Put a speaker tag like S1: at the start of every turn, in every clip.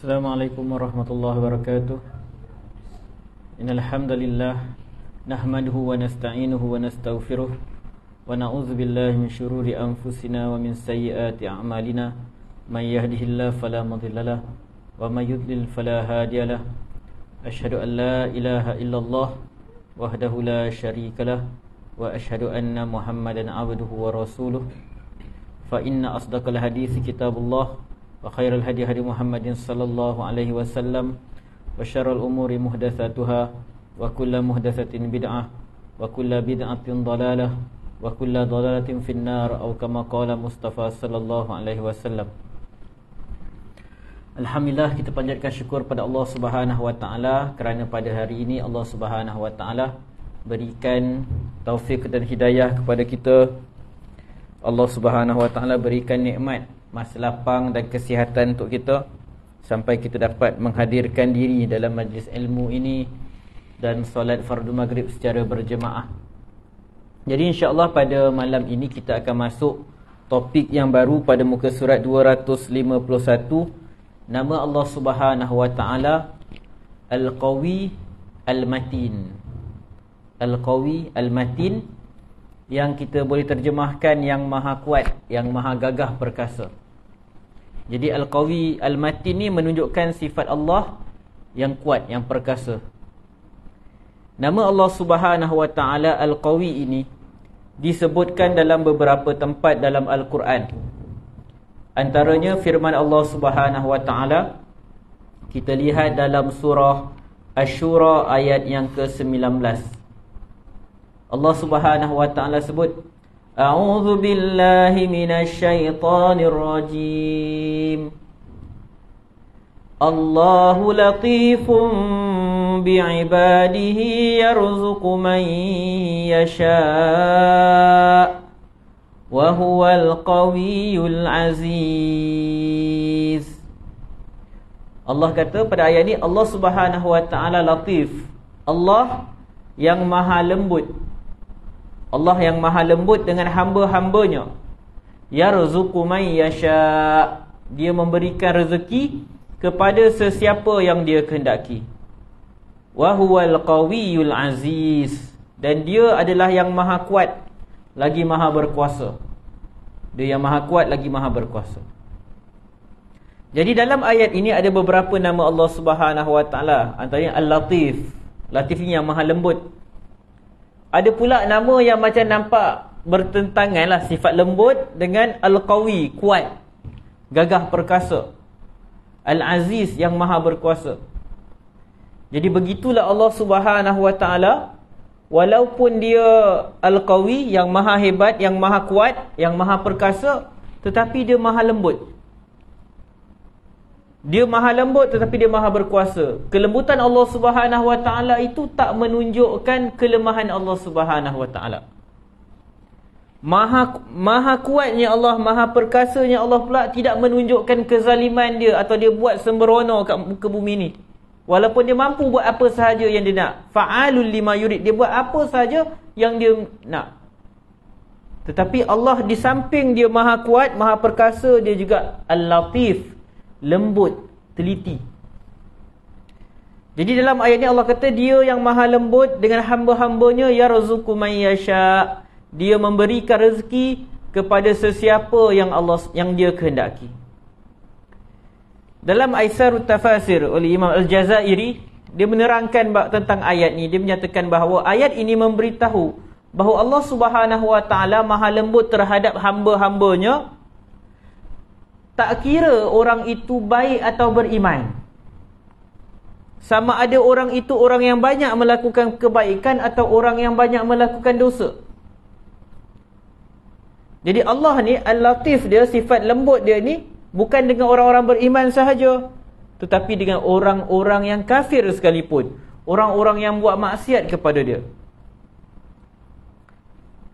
S1: Assalamualaikum warahmatullahi wabarakatuh. Innal hamdalillah nahmaduhu wa nasta'inuhu wa nastaghfiruh wa na'udzu billahi min syururi anfusina wa min sayyiati a'malina. May yahdihillahu fala mudhillalah wa may yudlil fala hadiyalah. Asyhadu an la ilaha illallah wahdahu la syarikalah wa asyhadu anna Muhammadan abduhu wa rasuluh. Fa inna asdaqal hadits kitabullah wa khairal hadi hadi Muhammadin sallallahu alaihi wasallam wa syarrul umuri muhdatsatuha wa kullu muhdatsatin bid'ah wa kullu bid'atin dhalalah wa kullu dhalalatin finnar atau kama qala Mustafa sallallahu alaihi wasallam. Alhamdulillah, kita panjatkan syukur pada Allah Subhanahu wa taala kerana pada hari ini Allah Subhanahu wa taala berikan taufik dan hidayah kepada kita. Allah Subhanahu wa taala berikan nikmat masa lapang dan kesihatan untuk kita sampai kita dapat menghadirkan diri dalam majlis ilmu ini dan solat fardu maghrib secara berjemaah. Jadi insya-Allah pada malam ini kita akan masuk topik yang baru pada muka surat 251. Nama Allah Subhanahu wa taala Al-Qawi Al-Matin. Al-Qawi Al-Matin, yang kita boleh terjemahkan yang maha kuat, yang maha gagah perkasa. Jadi Al-Qawi Al-Matin ni menunjukkan sifat Allah yang kuat, yang perkasa. Nama Allah Subhanahu wa taala Al-Qawi ini disebutkan dalam beberapa tempat dalam Al-Quran. Antaranya firman Allah Subhanahu wa taala kita lihat dalam surah Asy-Syura ayat yang ke-19. Allah Subhanahu wa taala sebut, A'udzu billahi minasy syaithanir rajim. Allahu latifun bi'ibadihi yarzuqu man yasha' wa huwal qawiyyul aziz. Allah kata pada ayat ni, Allah Subhanahu wa taala latif. Allah yang maha lembut. Allah yang maha lembut dengan hamba-hambanya. Yarzuqu man yasha'. Dia memberikan rezeki kepada sesiapa yang dia kehendaki. Wa huwal qawiyyul aziz. Dan dia adalah yang maha kuat lagi maha berkuasa. Dia yang maha kuat lagi maha berkuasa. Jadi dalam ayat ini ada beberapa nama Allah Subhanahu wa taala. Antaranya Al-Latif. Latif ni yang maha lembut. Ada pula nama yang macam nampak bertentangan lah, sifat lembut dengan Al-Qawi, kuat, gagah perkasa. Al-Aziz, yang maha berkuasa. Jadi begitulah Allah Subhanahu wa taala, walaupun dia Al-Qawi, yang maha hebat, yang maha kuat, yang maha perkasa, tetapi dia maha lembut. Dia maha lembut tetapi dia maha berkuasa. Kelembutan Allah Subhanahu wa taala itu tak menunjukkan kelemahan Allah Subhanahu wa taala. Maha kuatnya Allah, maha perkasanya Allah pula tidak menunjukkan kezaliman dia atau dia buat sembrono kat muka bumi ni. Walaupun dia mampu buat apa sahaja yang dia nak. Fa'alul lima yurid, dia buat apa sahaja yang dia nak. Tetapi Allah di samping dia maha kuat, maha perkasa, dia juga Al-Latif, lembut, teliti. Jadi dalam ayat ni Allah kata dia yang maha lembut dengan hamba-hambanya, yarzuqu man yasha'. Dia memberikan rezeki kepada sesiapa yang dia kehendaki. Dalam Aisarut Tafasir oleh Imam Al-Jazairi, dia menerangkan tentang ayat ni. Dia menyatakan bahawa ayat ini memberitahu bahawa Allah Subhanahu wa taala maha lembut terhadap hamba-hambanya, tak kira orang itu baik atau beriman. Sama ada orang itu orang yang banyak melakukan kebaikan atau orang yang banyak melakukan dosa. Jadi Allah ni Al-Latif, dia sifat lembut dia ni bukan dengan orang-orang beriman sahaja, tetapi dengan orang-orang yang kafir sekalipun, orang-orang yang buat maksiat kepada dia.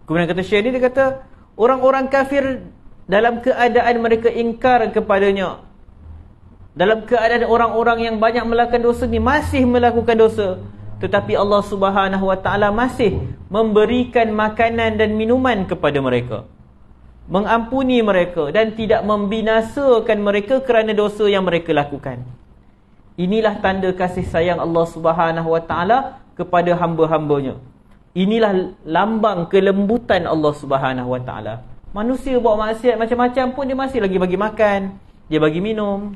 S1: Kemudian kata Syekh ni, dia kata orang-orang kafir dalam keadaan mereka ingkar kepadanya, dalam keadaan orang-orang yang banyak melakukan dosa ni masih melakukan dosa, tetapi Allah Subhanahu wa taala masih memberikan makanan dan minuman kepada mereka. mengampuni mereka dan tidak membinasakan mereka kerana dosa yang mereka lakukan. Inilah tanda kasih sayang Allah Subhanahu Wa Taala kepada hamba-hambanya. Inilah lambang kelembutan Allah Subhanahu Wa Taala. Manusia buat maksiat macam-macam pun dia masih lagi bagi makan, dia bagi minum.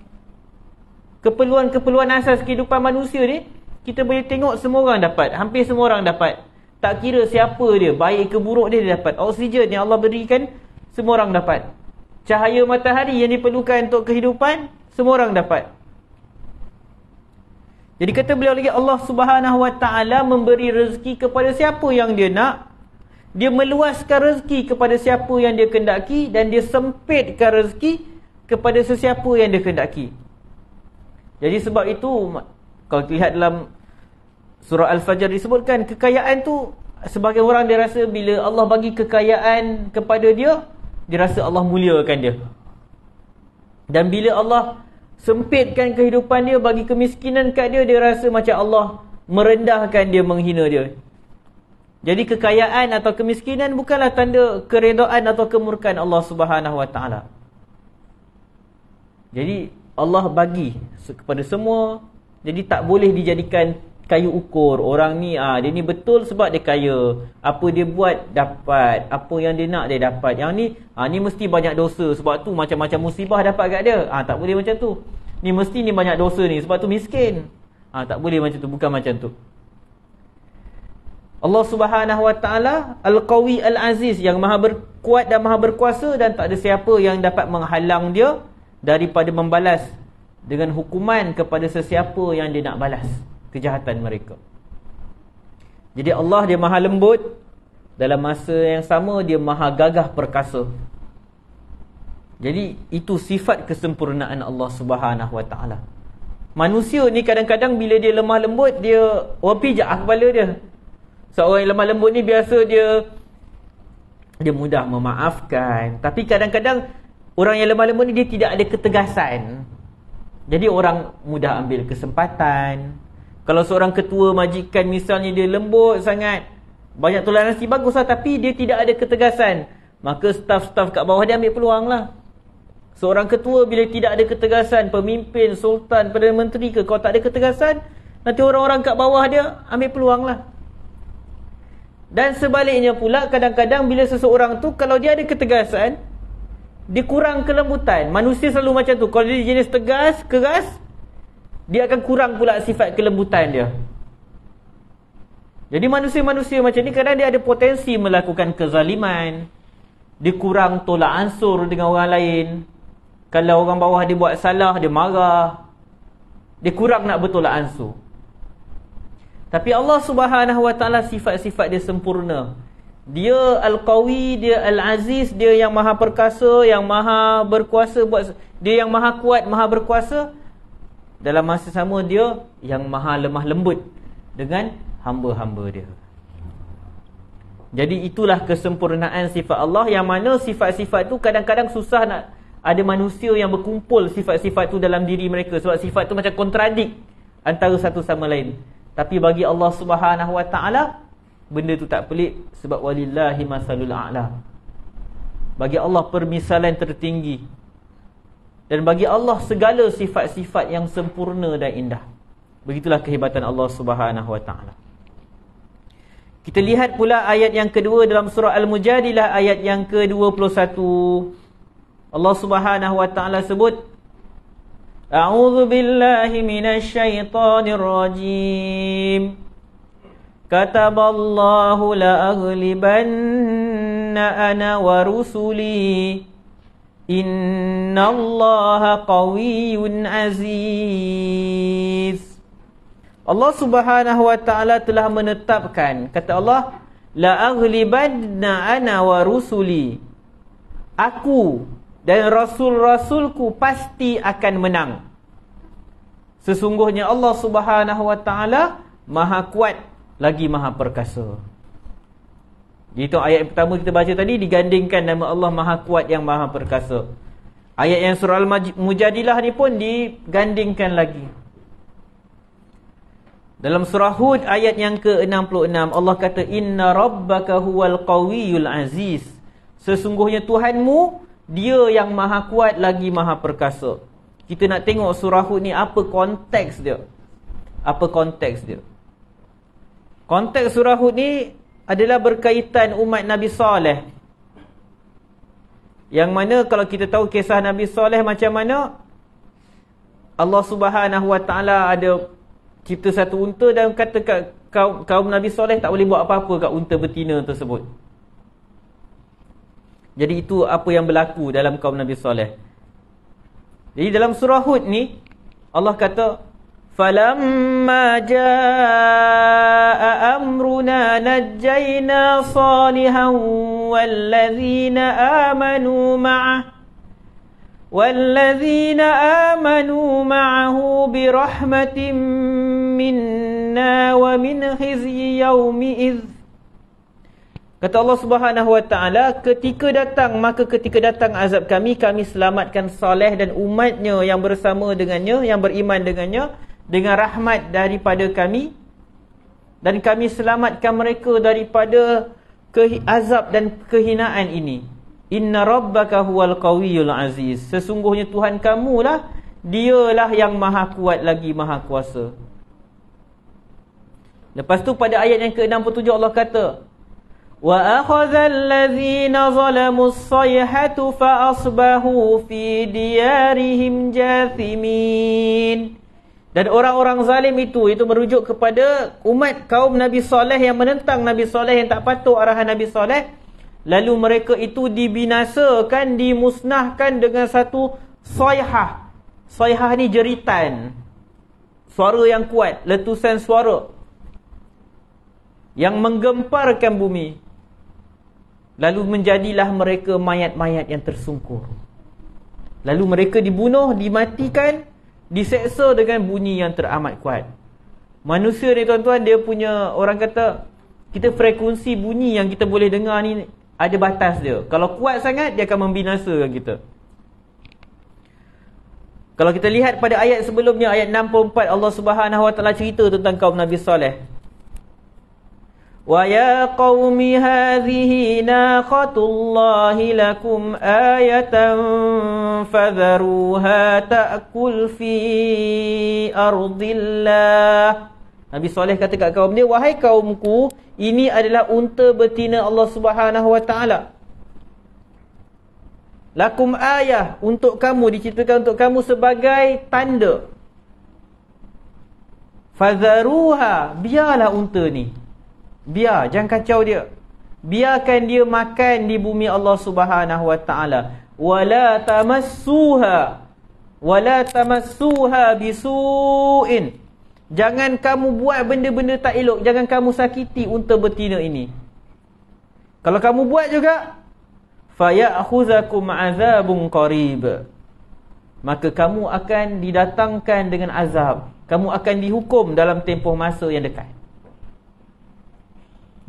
S1: Keperluan-keperluan asas kehidupan manusia ni kita boleh tengok semua orang dapat, hampir semua orang dapat. Tak kira siapa dia, baik ke buruk dia dapat. Oksigen yang Allah berikan, semua orang dapat. Cahaya matahari yang diperlukan untuk kehidupan, semua orang dapat. Jadi kata beliau lagi, Allah Subhanahu Wa Taala memberi rezeki kepada siapa yang dia nak. Dia meluaskan rezeki kepada siapa yang dia kehendaki, dan dia sempitkan rezeki kepada sesiapa yang dia kehendaki. Jadi sebab itu, kalau lihat dalam surah Al-Fajr disebutkan, kekayaan tu sebagai orang dia rasa bila Allah bagi kekayaan kepada dia, dia rasa Allah muliakan dia. Dan bila Allah sempitkan kehidupan dia, bagi kemiskinan kat dia, dia rasa macam Allah merendahkan dia, menghina dia. Jadi kekayaan atau kemiskinan bukanlah tanda keredaan atau kemurkaan Allah Subhanahu Wa Taala. Jadi Allah bagi kepada semua. Jadi tak boleh dijadikan kayu ukur. Orang ni dia ni betul sebab dia kaya. Apa dia buat dapat, apa yang dia nak dia dapat. Yang ni ni mesti banyak dosa, sebab tu macam-macam musibah dapat kat dia. Tak boleh macam tu. Ni mesti ni banyak dosa ni, sebab tu miskin. Tak boleh macam tu, bukan macam tu. Allah Subhanahu Wa Taala Al-Qawi Al-Aziz, yang maha berkuat dan maha berkuasa, dan tak ada siapa yang dapat menghalang dia daripada membalas dengan hukuman kepada sesiapa yang dia nak balas kejahatan mereka. Jadi Allah dia maha lembut, dalam masa yang sama dia maha gagah perkasa. Jadi itu sifat kesempurnaan Allah Subhanahu Wa Taala. Manusia ni kadang-kadang bila dia lemah lembut, dia orang pijak kepala dia. Seorang yang lemah lembut ni biasa dia mudah memaafkan. Tapi kadang-kadang orang yang lemah lembut ni dia tidak ada ketegasan. Jadi orang mudah ambil kesempatan. Kalau seorang ketua majikan misalnya dia lembut sangat, banyak toleransi, baguslah, tapi dia tidak ada ketegasan, maka staf-staf kat bawah dia ambil peluang lah. Seorang ketua bila tidak ada ketegasan, pemimpin, sultan, Perdana Menteri ke, kalau tak ada ketegasan, nanti orang-orang kat bawah dia ambil peluang lah. Dan sebaliknya pula, kadang-kadang bila seseorang tu, kalau dia ada ketegasan, dia kurang kelembutan. Manusia selalu macam tu. Kalau dia jenis tegas, keras, dia akan kurang pula sifat kelembutan dia. Jadi manusia-manusia macam ni kadang dia ada potensi melakukan kezaliman. Dia kurang tolak ansur dengan orang lain. Kalau orang bawah dia buat salah, dia marah. Dia kurang nak bertolak ansur. Tapi Allah Subhanahu Wa Taala sifat-sifat dia sempurna. Dia Al-Qawi, dia Al-Aziz, dia yang maha perkasa, yang maha berkuasa, dia yang maha kuat, maha berkuasa. Dalam masa sama dia yang maha lemah lembut dengan hamba-hamba dia. Jadi itulah kesempurnaan sifat Allah, yang mana sifat-sifat tu kadang-kadang susah nak ada manusia yang berkumpul sifat-sifat tu dalam diri mereka, sebab sifat tu macam kontradik antara satu sama lain. Tapi bagi Allah Subhanahu Wa Taala, benda tu tak pelik, sebab walillahi masalul a'la. Bagi Allah permisalan tertinggi, dan bagi Allah segala sifat-sifat yang sempurna dan indah. Begitulah kehebatan Allah Subhanahu Wa Taala. Kita lihat pula ayat yang kedua dalam surah Al-Mujadilah, ayat yang ke-21. Allah Subhanahu Wa Taala sebut, A'udzu billahi minasy syaithanir rajim. Kataballahu la aghlibanna ana wa rusuli. Innallaha qawiyyun aziz. Allah Subhanahu Wa Taala telah menetapkan, kata Allah, la aghlibanna ana wa rusuli. Aku dan rasul-rasulku pasti akan menang. Sesungguhnya Allah Subhanahu Wa Taala maha kuat lagi maha perkasa. Itu ayat yang pertama kita baca tadi, digandingkan nama Allah maha kuat yang maha perkasa. Ayat yang surah Al-Mujadilah ni pun digandingkan lagi. Dalam surah Hud ayat yang ke-66, Allah kata, Inna rabbaka huwal qawiyyul aziz. Sesungguhnya Tuhanmu, dia yang maha kuat lagi maha perkasa. kita nak tengok surah Hud ni apa konteks dia. Apa konteks dia? Konteks surah Hud ni adalah berkaitan umat Nabi Saleh. Yang mana kalau kita tahu kisah Nabi Saleh macam mana, Allah Subhanahu Wa Taala ada cipta satu unta dan kata kat kaum Nabi Saleh tak boleh buat apa-apa kat unta betina tersebut. Jadi itu apa yang berlaku dalam kaum Nabi Saleh. Jadi dalam surah Hud ni Allah kata falamma jaa amruna najjayna salihan wallazina amanu ma'ahu birahmatin minna wa min khizyi yawmi idh. Kata Allah Subhanahu Wa Taala, ketika datang azab kami, kami selamatkan Saleh dan umatnya yang bersama dengannya, yang beriman dengannya, dengan rahmat daripada kami, dan kami selamatkan mereka daripada azab dan kehinaan ini. Inna rabbaka huwal qawiyyul aziz. Sesungguhnya Tuhan kamulah, dialah yang maha kuat lagi maha kuasa. Lepas tu pada ayat yang ke-67 Allah kata, wa akhadhal ladzina zalamus sayhatu fa asbahu fi diyarihim jathimin. Dan orang-orang zalim itu merujuk kepada umat kaum Nabi Saleh yang menentang Nabi Saleh, yang tak patuh arahan Nabi Saleh. Lalu mereka itu dibinasakan, dimusnahkan dengan satu sayhah. Sayhah ni jeritan, suara yang kuat, letusan suara yang menggemparkan bumi. Lalu menjadilah mereka mayat-mayat yang tersungkur. Lalu mereka dibunuh, dimatikan, diseksa dengan bunyi yang teramat kuat. Manusia ni tuan-tuan, dia punya, orang kata, kita frekuensi bunyi yang kita boleh dengar ni ada batas dia. Kalau kuat sangat, dia akan membinasakan kita. Kalau kita lihat pada ayat sebelumnya, ayat 64, Allah Subhanahu Wa Taala cerita tentang kaum Nabi Saleh. Wa ya qaumi hadhihi naqatullahi lakum ayatan fadharuha ta'kul fi ardillah. Nabi Saleh kata kat kaum dia, wahai kaumku, ini adalah unta betina Allah Subhanahu Wa Taala. Lakum ayah, untuk kamu, diciptakan untuk kamu sebagai tanda. Fadharuha, biarlah unta ni. Biar, jangan kacau dia. Biarkan dia makan di bumi Allah Subhanahu Wa Taala. Wala tamassuha bisu'in. Jangan kamu buat benda-benda tak elok. Jangan kamu sakiti unta betina ini. Kalau kamu buat juga, faya'khuzakum 'adzabun qarib. Maka kamu akan didatangkan dengan azab. Kamu akan dihukum dalam tempoh masa yang dekat.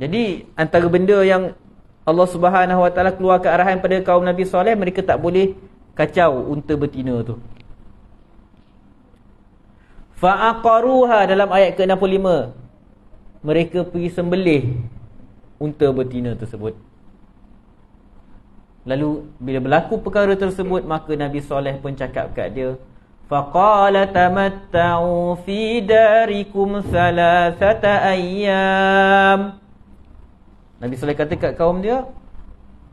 S1: Jadi antara benda yang Allah Subhanahu Wa Taala keluarkan arahan pada kaum Nabi Saleh, mereka tak boleh kacau unta betina tu. Fa'aqaruha, dalam ayat ke-65, mereka pergi sembelih unta betina tersebut. Lalu bila berlaku perkara tersebut, maka Nabi Saleh pun cakap kat dia, faqala tamatta'u fi darikum thalathata ayyam. Nabi Saleh kata kat kaum dia,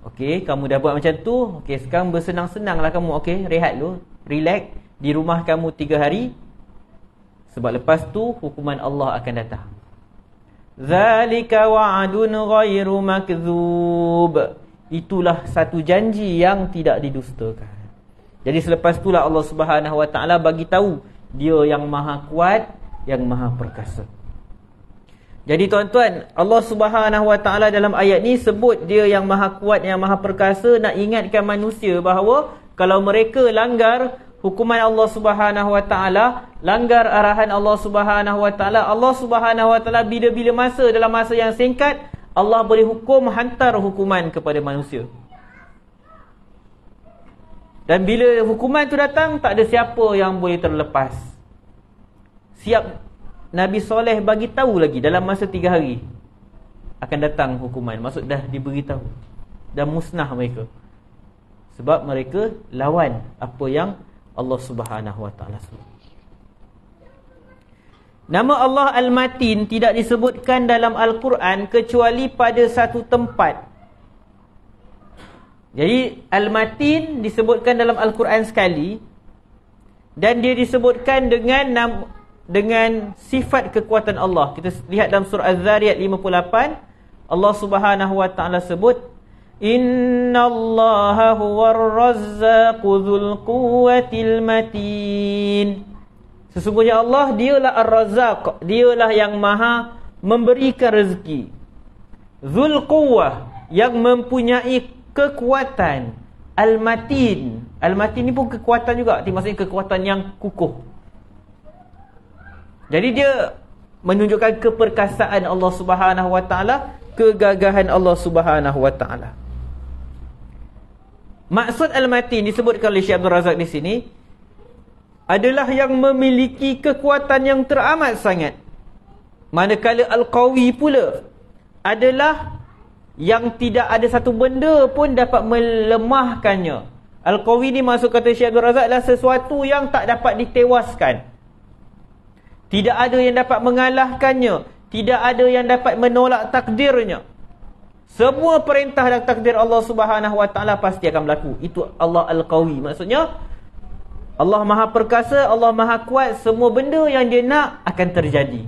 S1: okey, kamu dah buat macam tu, okey, sekarang bersenang-senanglah kamu, okey, rehat dulu, relax di rumah kamu 3 hari. Sebab lepas tu hukuman Allah akan datang. Zalika wa'adun ghairu makdzub. Itulah satu janji yang tidak didustakan. Jadi selepas itulah Allah Subhanahu Wa Taala bagi tahu dia yang maha kuat, yang maha perkasa. Jadi tuan-tuan, Allah Subhanahu Wa Taala dalam ayat ni sebut dia yang maha kuat, yang maha perkasa, nak ingatkan manusia bahawa kalau mereka langgar hukuman Allah Subhanahu Wa Taala, langgar arahan Allah Subhanahu Wa Taala, Allah Subhanahu Wa Taala bila-bila masa, dalam masa yang singkat, Allah boleh hukum, hantar hukuman kepada manusia. Dan bila hukuman tu datang, tak ada siapa yang boleh terlepas. Siap Nabi Saleh bagi tahu lagi dalam masa 3 hari akan datang hukuman. Maksud dah diberitahu, dah musnah mereka. Sebab mereka lawan apa yang Allah Subhanahu Wa Ta'ala sebut. Nama Allah Al-Matin tidak disebutkan dalam Al-Quran kecuali pada satu tempat. Jadi Al-Matin disebutkan dalam Al-Quran sekali, dan dia disebutkan dengan sifat kekuatan Allah. Kita lihat dalam surah Az-Zariyat 58, Allah Subhanahu Wa Ta'ala sebut, Innallaha huwar razzaqu dzul quwwatil matin. Sesungguhnya Allah, dialah Ar-Razzaq, dialah yang maha memberikan rezeki. Dzul quwwah, yang mempunyai kekuatan. Al-Matin, Al-Matin ni pun kekuatan juga, maksudnya kekuatan yang kukuh. Jadi dia menunjukkan keperkasaan Allah Subhanahu Wa Ta'ala, kegagahan Allah Subhanahu Wa Ta'ala. Maksud Al-Matin disebutkan oleh Syekh Abdul Razak di sini adalah yang memiliki kekuatan yang teramat sangat. Manakala Al-Qawi pula adalah yang tidak ada satu benda pun dapat melemahkannya. Al-Qawi ni masuk kata Syekh Abdul Razak adalah sesuatu yang tak dapat ditewaskan. Tidak ada yang dapat mengalahkannya. Tidak ada yang dapat menolak takdirnya. Semua perintah dan takdir Allah Subhanahu Wa Ta'ala pasti akan berlaku. Itu Allah Al-Qawi. Maksudnya Allah Maha Perkasa, Allah Maha Kuat. Semua benda yang dia nak akan terjadi.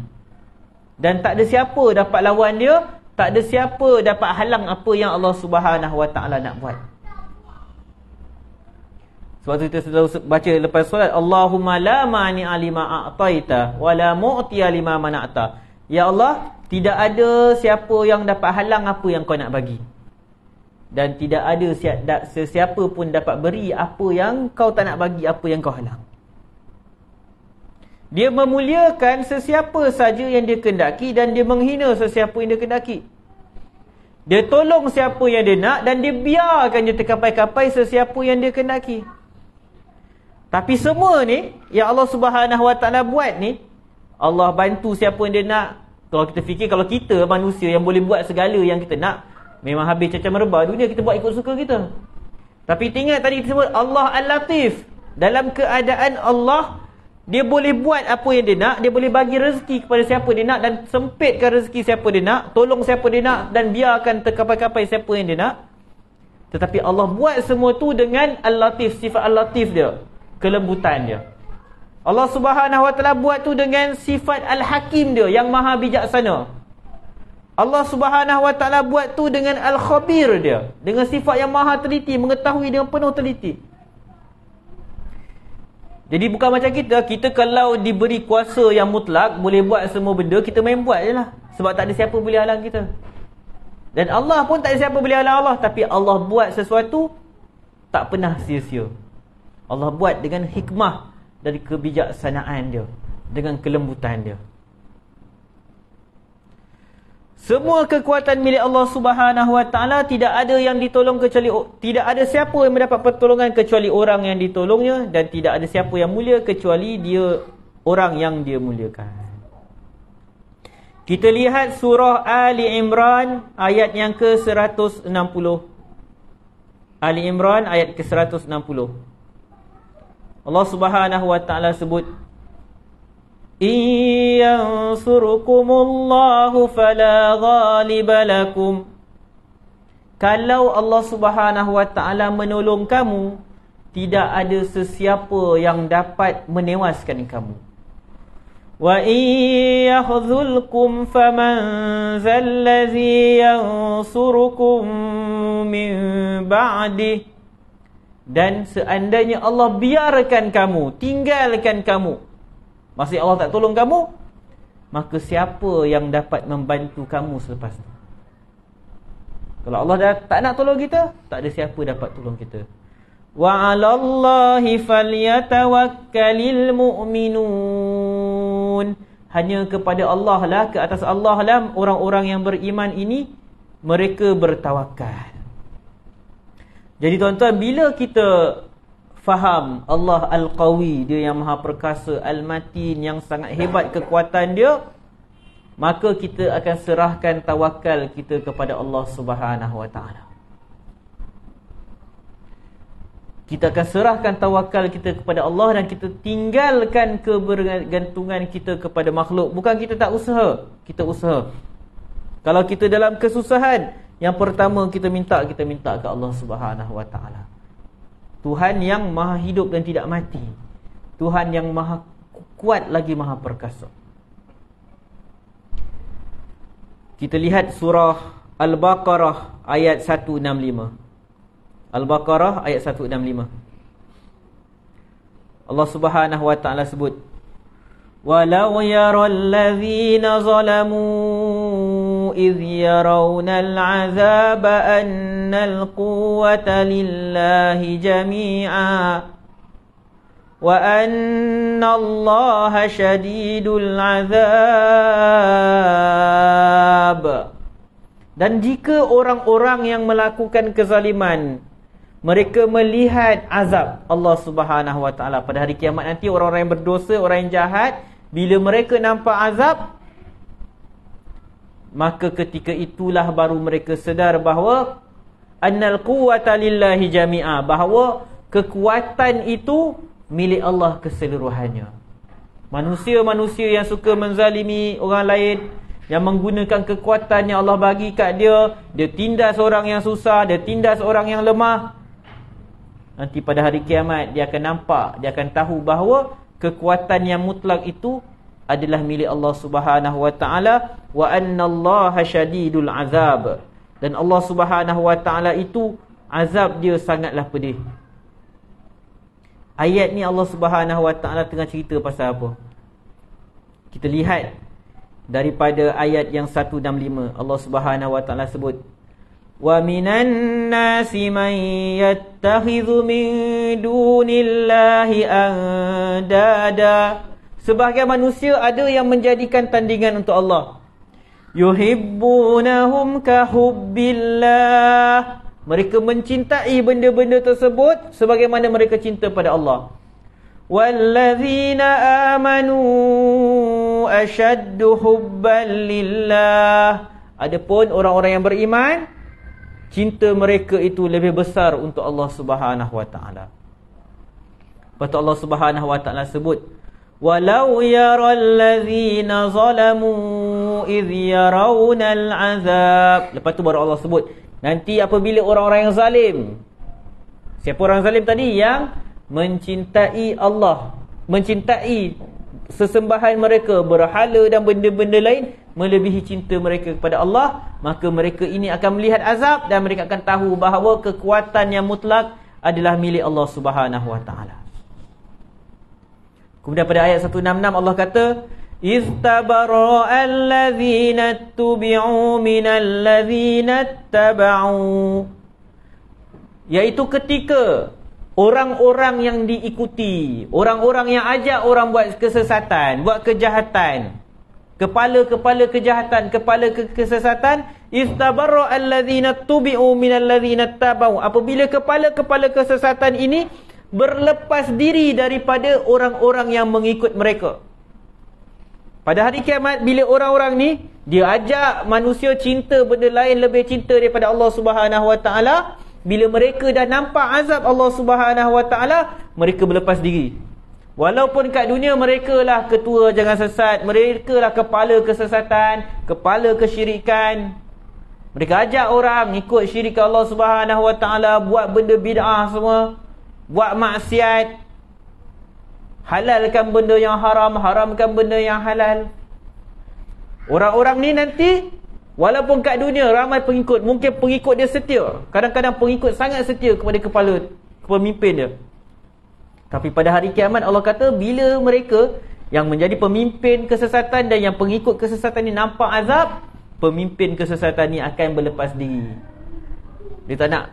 S1: Dan tak ada siapa dapat lawan dia. Tak ada siapa dapat halang apa yang Allah Subhanahu Wa Ta'ala nak buat. Sebab tu kita selalu baca lepas solat, Allahumma la mani'a lima a'taita wa la mu'tiya lima mana'ta. Ya Allah, tidak ada siapa yang dapat halang apa yang kau nak bagi. Dan tidak ada sesiapa pun dapat beri apa yang kau tak nak bagi, apa yang kau halang. Dia memuliakan sesiapa saja yang dia kendaki, dan dia menghina sesiapa yang dia kendaki. Dia tolong siapa yang dia nak, dan dia biarkan dia terkapai-kapai sesiapa yang dia kendaki. Tapi semua ni yang Allah Subhanahu Wa Ta'ala buat ni, Allah bantu siapa yang dia nak. Kalau kita fikir, kalau kita manusia yang boleh buat segala yang kita nak, memang habis cacah merebah dunia, kita buat ikut suka kita. Tapi ingat tadi kita sebut Allah Al-Latif. Dalam keadaan Allah, dia boleh buat apa yang dia nak. Dia boleh bagi rezeki kepada siapa dia nak, dan sempitkan rezeki siapa dia nak, tolong siapa dia nak, dan biarkan terkapai-kapai siapa yang dia nak. Tetapi Allah buat semua tu dengan Al-Latif, sifat Al-Latif dia, kelembutan dia. Allah Subhanahu Wa Ta'ala buat tu dengan sifat Al-Hakim dia, yang maha bijaksana. Allah Subhanahu Wa Ta'ala buat tu dengan Al-Khabir dia, dengan sifat yang maha teliti, mengetahui dengan penuh teliti. Jadi bukan macam kita kalau diberi kuasa yang mutlak, boleh buat semua benda, kita main buat je lah. Sebab tak ada siapa boleh halang kita. Dan Allah pun tak ada siapa boleh halang Allah. Tapi Allah buat sesuatu tak pernah sia-sia. Allah buat dengan hikmah dari kebijaksanaan dia, dengan kelembutan dia. Semua kekuatan milik Allah Subhanahu Wa Ta'ala. Tidak ada yang ditolong kecuali, tidak ada siapa yang mendapat pertolongan kecuali orang yang ditolongnya, dan tidak ada siapa yang mulia kecuali dia, orang yang dia muliakan. Kita lihat surah Ali Imran ayat yang ke-160. Ali Imran ayat ke-160. Allah Subhanahu Wa Ta'ala sebut, In yansurukumullahu fala ghaliba lakum. Kalau Allah Subhanahu Wa Ta'ala menolong kamu, tidak ada sesiapa yang dapat menewaskan kamu. Wa in yakhzulkum faman zallazi yansurukum min ba'dih. Dan seandainya Allah biarkan kamu, tinggalkan kamu, maksudnya Allah tak tolong kamu, maka siapa yang dapat membantu kamu selepas itu? Kalau Allah dah tak nak tolong kita, tak ada siapa dapat tolong kita. Wa 'alallahi falyatawakkalul mu'minun. Hanya kepada Allah lah, ke atas Allah lah orang-orang yang beriman ini mereka bertawakal. Jadi tuan-tuan, bila kita faham Allah Al-Qawi, dia yang maha perkasa, Al-Matin, yang sangat hebat kekuatan dia, maka kita akan serahkan tawakal kita kepada Allah Subhanahu Wa Ta'ala. Kita akan serahkan tawakal kita kepada Allah dan kita tinggalkan kebergantungan kita kepada makhluk. Bukan kita tak usaha, kita usaha. Kalau kita dalam kesusahan, yang pertama kita minta ke Allah Subhanahu Wa Taala. Tuhan yang maha hidup dan tidak mati. Tuhan yang maha kuat lagi maha perkasa. Kita lihat surah Al-Baqarah ayat 165. Al-Baqarah ayat 165. Allah Subhanahu Wa Taala sebut, "Walau yaral ladzina zalamu idh yarawnal 'adzaba annal quwwata lillahi jami'a wa annallaha syadidul 'adzab." Dan jika orang-orang yang melakukan kezaliman mereka melihat azab Allah Subhanahu Wa Taala pada hari kiamat nanti, orang-orang yang berdosa, orang yang jahat, bila mereka nampak azab, maka ketika itulah baru mereka sedar bahawa annal quwwata lillahi jami'a, bahawa kekuatan itu milik Allah keseluruhannya. Manusia-manusia yang suka menzalimi orang lain, yang menggunakan kekuatan yang Allah bagi kat dia, dia tindas orang yang susah, dia tindas orang yang lemah, nanti pada hari kiamat dia akan nampak, dia akan tahu bahawa kekuatan yang mutlak itu adalah milik Allah Subhanahu Wa Taala, wa annallaha syadidul azab, dan Allah Subhanahu Wa Taala itu azab dia sangatlah pedih. Ayat ni Allah Subhanahu Wa Taala tengah cerita pasal apa? Kita lihat daripada ayat yang 165. Allah Subhanahu Wa Taala sebut, wa minan nasi man yattakhidhu min dunillahi andada. Sebahagian manusia ada yang menjadikan tandingan untuk Allah. Yuhibbunahum kahubbillah. Mereka mencintai benda-benda tersebut sebagaimana mereka cinta pada Allah. Wallazina amanu ashaddu hubban lillah. Adapun orang-orang yang beriman, cinta mereka itu lebih besar untuk Allah Subhanahu Wa Taala. Lepas tu Allah Subhanahu Wa Taala sebut, walau yaral ladzina zalamu idh yarawnal azab. Lepas tu baru Allah sebut, nanti apabila orang-orang yang zalim. Siapa orang zalim tadi? Yang mencintai Allah, mencintai sesembahan mereka, berhala dan benda-benda lain melebihi cinta mereka kepada Allah, maka mereka ini akan melihat azab dan mereka akan tahu bahawa kekuatan yang mutlak adalah milik Allah Subhanahu Wa Taala. Kemudian pada ayat 166 Allah kata, istabara'al ladzina tubi'u minal ladzina taba'u, iaitu ketika orang-orang yang diikuti, orang-orang yang ajak orang buat kesesatan, buat kejahatan, kepala-kepala kejahatan, kepala kesesatan, istabarra allazina tubi'u minal ladzina tabau. Apabila kepala-kepala kesesatan ini berlepas diri daripada orang-orang yang mengikut mereka. Pada hari kiamat, bila orang-orang ni dia ajak manusia cinta benda lain lebih cinta daripada Allah Subhanahu Wa Taala, bila mereka dah nampak azab Allah Subhanahu Wa Taala, mereka berlepas diri. Walaupun kat dunia mereka lah ketua jangan sesat, mereka lah kepala kesesatan, kepala kesyirikan. Mereka ajak orang ikut syirik Allah Subhanahu Wa Taala, buat benda bid'ah semua, buat maksiat, halalkan benda yang haram, haramkan benda yang halal. Orang-orang ni nanti walaupun kat dunia ramai pengikut, mungkin pengikut dia setia, kadang-kadang pengikut sangat setia kepada kepala pemimpin dia. Tapi pada hari kiamat Allah kata, bila mereka yang menjadi pemimpin kesesatan dan yang pengikut kesesatan ni nampak azab, pemimpin kesesatan ni akan berlepas diri. Dia tak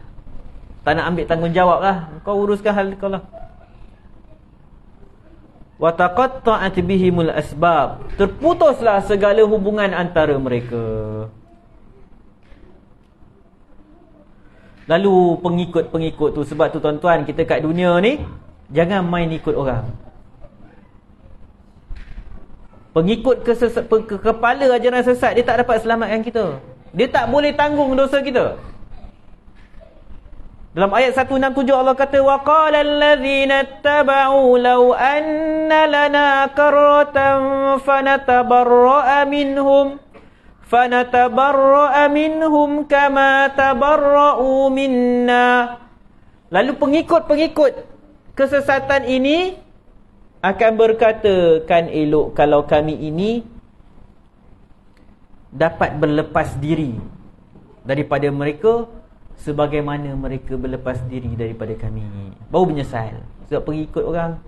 S1: nak ambil tanggungjawab lah. Kau uruskan hal kau lah. Wa taqatta'at bihimul asbab. Terputuslah segala hubungan antara mereka. Lalu pengikut-pengikut tu, sebab tu tuan-tuan, kita kat dunia ni jangan main ikut orang. Pengikut kepala ajaran sesat, dia tak dapat selamatkan kita. Dia tak boleh tanggung dosa kita. Dalam ayat 167 Allah kata wa qala allazina ittaba'u law anna lana karratan fanatabarra'a minhum kama tabarra'u minna. Lalu pengikut-pengikut kesesatan ini akan berkata, kan elok kalau kami ini dapat berlepas diri daripada mereka sebagaimana mereka berlepas diri daripada kami. Baru menyesal. Sebab pengikut orang,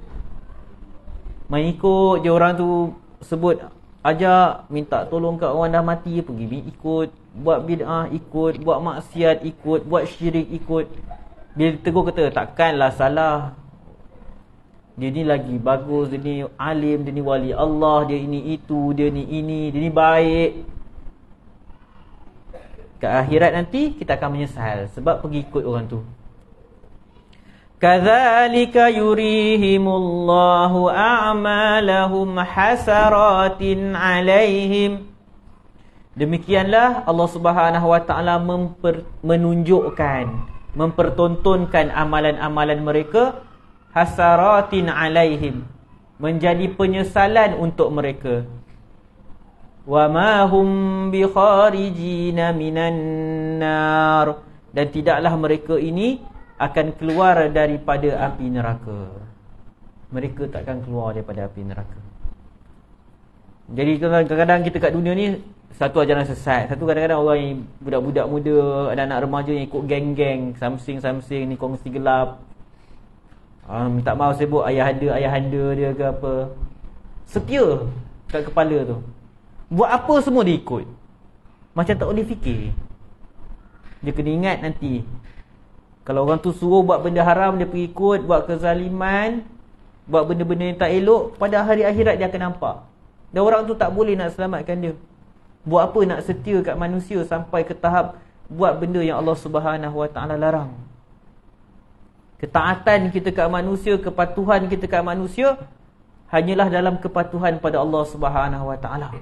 S1: main ikut je orang tu sebut, ajak minta tolong kat orang dah mati, pergi ikut, buat bid'ah ikut, buat maksiat ikut, buat syirik ikut. Bila tegur kata takkanlah salah, dia ni lagi bagus, dia ni alim, dia ni wali Allah, dia ini itu, dia ni ini, dia ni baik. Ke akhirat nanti kita akan menyesal sebab pergi ikut orang tu. Kadzalika yurihimullahu a'malahum hasaratin 'alaihim. Demikianlah Allah Subhanahu wa taala menunjukkan, mempertontonkan amalan-amalan mereka hasaratin 'alaihim, menjadi penyesalan untuk mereka. Wa ma hum bi kharijina minan nar, dan tidaklah mereka ini akan keluar daripada api neraka. Mereka takkan keluar daripada api neraka. Jadi kadang-kadang kita kat dunia ni, satu ajaran sesat, satu kadang-kadang orang yang budak-budak muda, anak-anak remaja yang ikut geng-geng, samsing ni kongsi gelap. Minta maaf sebut ayahanda dia ke apa, setia kat kepala tu. Buat apa semua dia ikut. Macam tak boleh fikir. Dia kena ingat nanti, kalau orang tu suruh buat benda haram, dia pergi ikut, buat kezaliman, buat benda-benda yang tak elok, pada hari akhirat dia akan nampak. Dan orang tu tak boleh nak selamatkan dia. Buat apa nak setia kat manusia sampai ke tahap buat benda yang Allah Subhanahu wa taala larang. Ketaatan kita kat manusia, kepatuhan kita kat manusia hanyalah dalam kepatuhan pada Allah Subhanahu wa taala.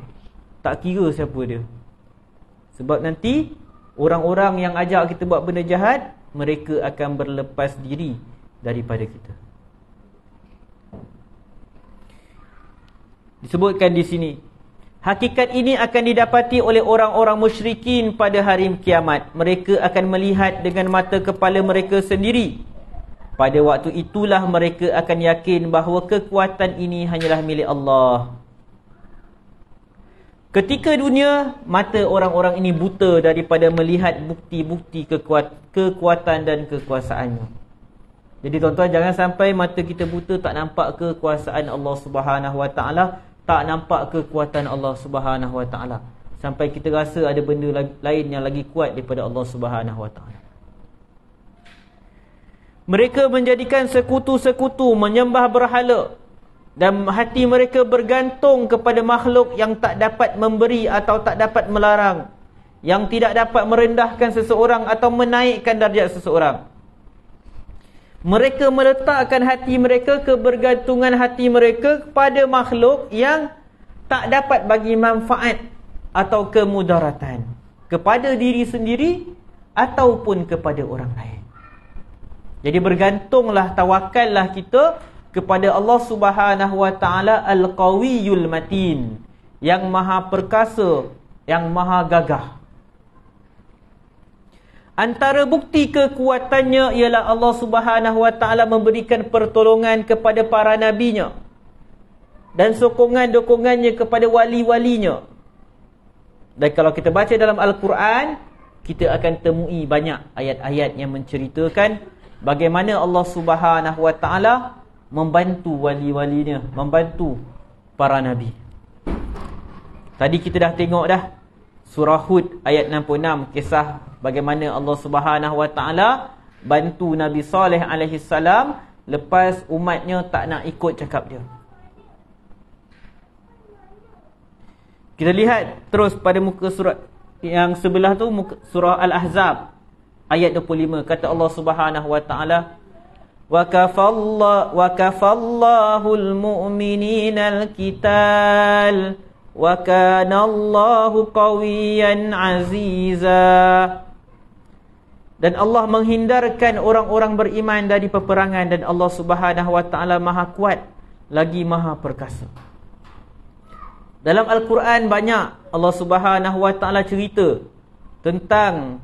S1: Tak kira siapa dia. Sebab nanti orang-orang yang ajak kita buat benda jahat, mereka akan berlepas diri daripada kita. Disebutkan di sini, hakikat ini akan didapati oleh orang-orang musyrikin pada hari kiamat. Mereka akan melihat dengan mata kepala mereka sendiri. Pada waktu itulah mereka akan yakin bahawa kekuatan ini hanyalah milik Allah. Ketika dunia, mata orang-orang ini buta daripada melihat bukti-bukti kekuatan dan kekuasaannya. Jadi tuan-tuan, jangan sampai mata kita buta, tak nampak kekuasaan Allah Subhanahu wa taala, tak nampak kekuatan Allah Subhanahu wa taala, sampai kita rasa ada benda lain yang lagi kuat daripada Allah Subhanahu wa taala. Mereka menjadikan sekutu-sekutu, menyembah berhala, dan hati mereka bergantung kepada makhluk yang tak dapat memberi atau tak dapat melarang, yang tidak dapat merendahkan seseorang atau menaikkan darjat seseorang. Mereka meletakkan hati mereka, kebergantungan hati mereka kepada makhluk yang tak dapat bagi manfaat atau kemudaratan kepada diri sendiri ataupun kepada orang lain. Jadi bergantunglah, tawakallah kita kepada Allah Subhanahu wa taala Al-Qawiyyul Matin, yang maha perkasa, yang maha gagah. Antara bukti kekuatannya ialah Allah Subhanahu wa taala memberikan pertolongan kepada para nabinya dan sokongan-dokongannya kepada wali-walinya. Dan kalau kita baca dalam Al-Quran, kita akan temui banyak ayat-ayat yang menceritakan bagaimana Allah Subhanahu wa taala membantu wali-walinya, membantu para nabi. Tadi kita dah tengok dah surah Hud ayat 66, kisah bagaimana Allah Subhanahu wa taala bantu Nabi Saleh alaihi salam lepas umatnya tak nak ikut cakap dia. Kita lihat terus pada muka surat yang sebelah tu, surah Al-Ahzab ayat 25, kata Allah Subhanahu wa taala, wa kafallahul mu'minina al-qital wa kana Allahu qawiyyan aziza. Dan Allah menghindarkan orang-orang beriman dari peperangan. Dan Allah Subhanahu Wa Taala Maha Kuat lagi Maha Perkasa. Dalam Al-Quran banyak Allah Subhanahu Wa Taala cerita tentang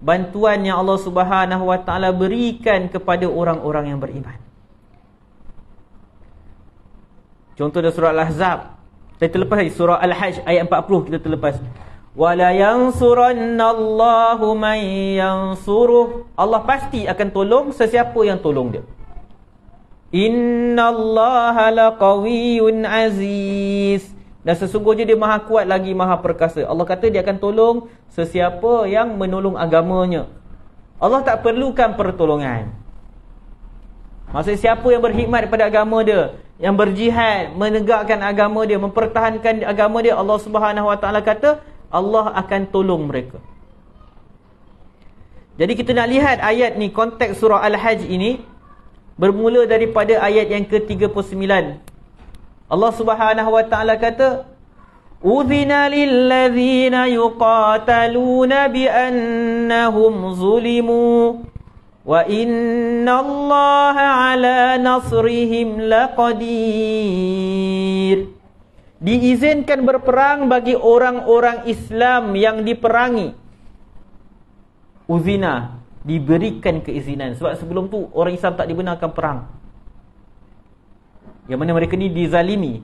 S1: bantuan yang Allah Subhanahu Wa Taala berikan kepada orang-orang yang beriman. Contoh dalam surah Al-Ahzab. Saya terlepas lagi surah Al-Hajj ayat 40 kita terlepas. Wala yansurannallahu man yansuruh. Allah pasti akan tolong sesiapa yang tolong dia. Innallaha laqawiyyun aziz. Dan sesungguhnya dia Maha Kuat lagi Maha Perkasa. Allah kata dia akan tolong sesiapa yang menolong agamanya. Allah tak perlukan pertolongan. Maksudnya siapa yang berkhidmat pada agama dia, yang berjihad, menegakkan agama dia, mempertahankan agama dia, Allah Subhanahu Wa Taala kata Allah akan tolong mereka. Jadi kita nak lihat ayat ni, konteks surah Al-Hajj ini bermula daripada ayat yang ke-39. Allah Subhanahu Wa Taala kata, "Udhina lilladzina yuqataluna bi annahum zulimu wa innallaha ala nasrihim laqadir." Diizinkan berperang bagi orang-orang Islam yang diperangi. Uzina, diberikan keizinan. Sebab sebelum tu orang Islam tak dibenarkan perang. Yang mana mereka ni dizalimi.